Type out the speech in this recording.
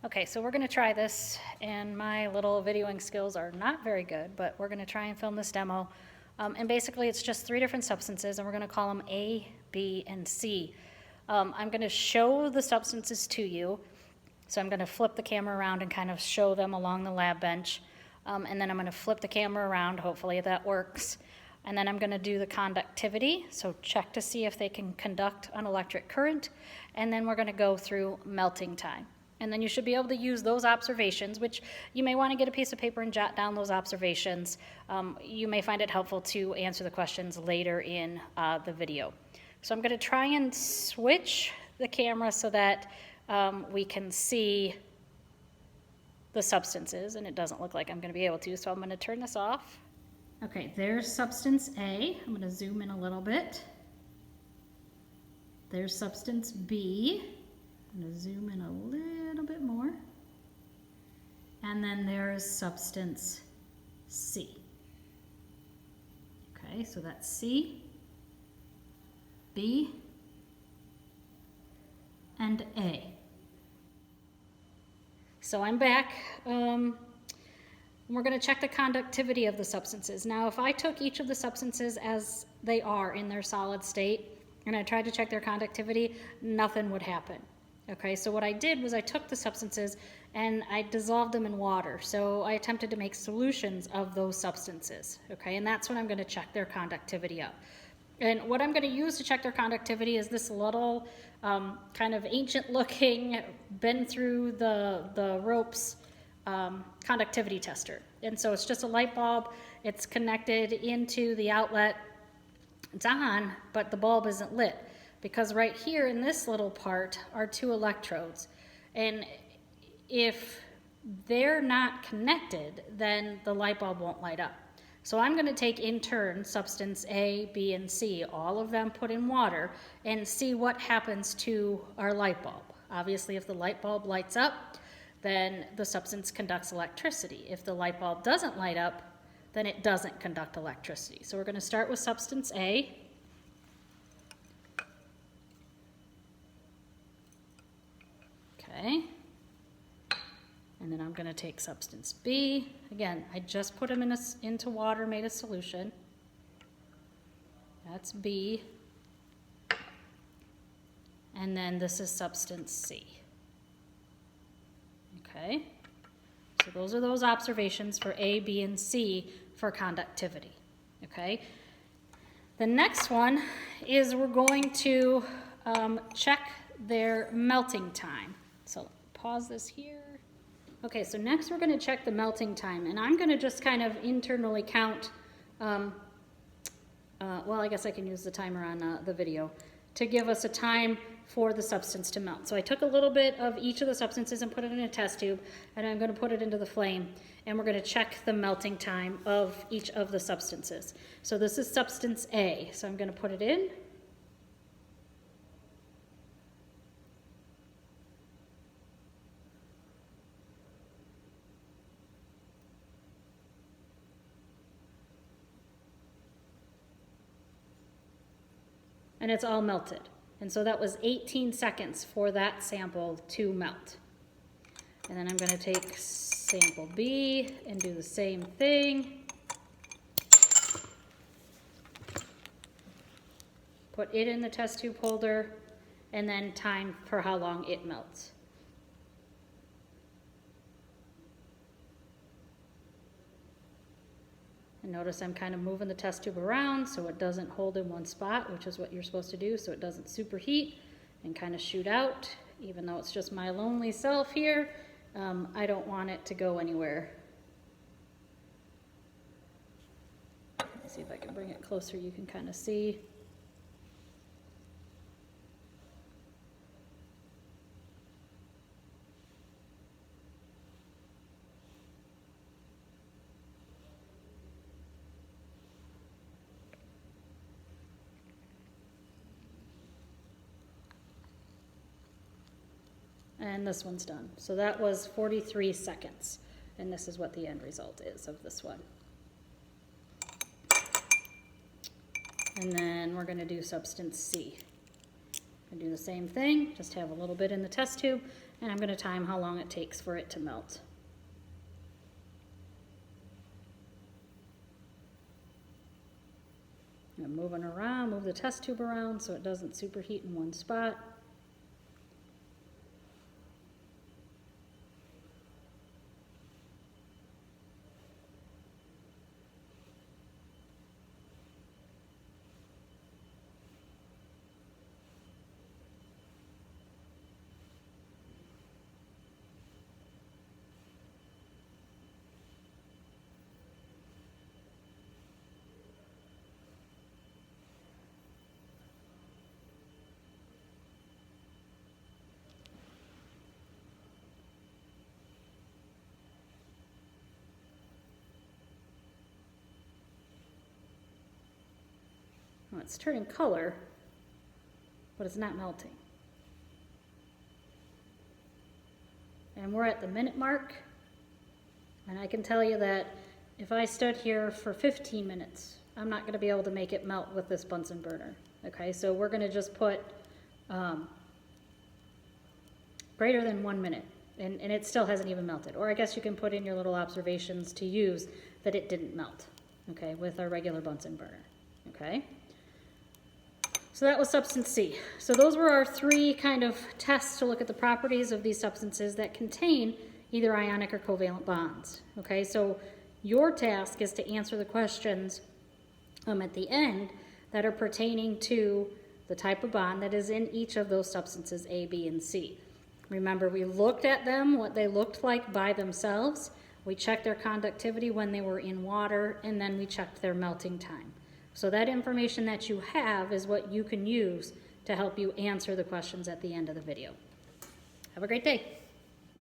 Okay, so we're going to try this, and my little videoing skills are not very good, but we're going to try and film this demo. And basically, it's just 3 different substances, and we're going to call them A, B, and C. I'm going to show the substances to you. So I'm going to flip the camera around and kind of show them along the lab bench. And then I'm going to flip the camera around, hopefully that works. And then I'm going to do the conductivity, so check to see if they can conduct an electric current. And then we're going to go through melting time. And then you should be able to use those observations, which you may want to get a piece of paper and jot down those observations. You may find it helpful to answer the questions later in the video. So I'm going to try and switch the camera so that we can see the substances, and it doesn't look like I'm going to be able to, so I'm going to turn this off. Okay, there's substance A. I'm going to zoom in a little bit. There's substance B. I'm going to zoom in a little bit more. And then there's substance C. Okay, so that's C, B, and A. So I'm back. We're going to check the conductivity of the substances. Now, if I took each of the substances as they are in their solid state, and I tried to check their conductivity, nothing would happen. Okay, so what I did was I took the substances and I dissolved them in water. So I attempted to make solutions of those substances. Okay, and that's when I'm going to check their conductivity up. And what I'm going to use to check their conductivity is this little kind of ancient looking, been through the ropes conductivity tester. And so it's just a light bulb. It's connected into the outlet. It's on, but the bulb isn't lit, because right here in this little part are 2 electrodes. And if they're not connected, then the light bulb won't light up. So I'm going to take in turn substance A, B, and C, all of them put in water, and see what happens to our light bulb. Obviously, if the light bulb lights up, then the substance conducts electricity. If the light bulb doesn't light up, then it doesn't conduct electricity. So we're going to start with substance A. Okay. And then I'm going to take substance B. Again, I just put them into water, made a solution. That's B. And then this is substance C. Okay. So those are those observations for A, B, and C for conductivity. Okay. The next one is we're going to check their melting time. So pause this here. Okay, so next we're going to check the melting time, and I'm going to just kind of internally count, well, I guess I can use the timer on the video to give us a time for the substance to melt. So I took a little bit of each of the substances and put it in a test tube, and I'm going to put it into the flame, and we're going to check the melting time of each of the substances. So this is substance A, so I'm going to put it in. And it's all melted. And so that was 18 seconds for that sample to melt. And then I'm going to take sample B and do the same thing. Put it in the test tube holder, and then time for how long it melts. And notice I'm kind of moving the test tube around so it doesn't hold in one spot, which is what you're supposed to do, so it doesn't superheat and kind of shoot out. Even though it's just my lonely self here, I don't want it to go anywhere. Let me see if I can bring it closer, you can kind of see. And this one's done. So that was 43 seconds. And this is what the end result is of this one. And then we're going to do substance C. I do the same thing, just have a little bit in the test tube, and I'm going to time how long it takes for it to melt. I'm moving around, move the test tube around so it doesn't superheat in one spot. Well, it's turning color, but it's not melting. And we're at the minute mark, and I can tell you that if I stood here for 15 minutes, I'm not going to be able to make it melt with this Bunsen burner. Okay, so we're going to just put greater than 1 minute, and it still hasn't even melted. Or I guess you can put in your little observations to use that it didn't melt, okay, with our regular Bunsen burner, okay? So that was substance C. So those were our three kind of tests to look at the properties of these substances that contain either ionic or covalent bonds. Okay, so your task is to answer the questions at the end that are pertaining to the type of bond that is in each of those substances A, B, and C. Remember, we looked at them, what they looked like by themselves. We checked their conductivity when they were in water, and then we checked their melting time. So that information that you have is what you can use to help you answer the questions at the end of the video. Have a great day.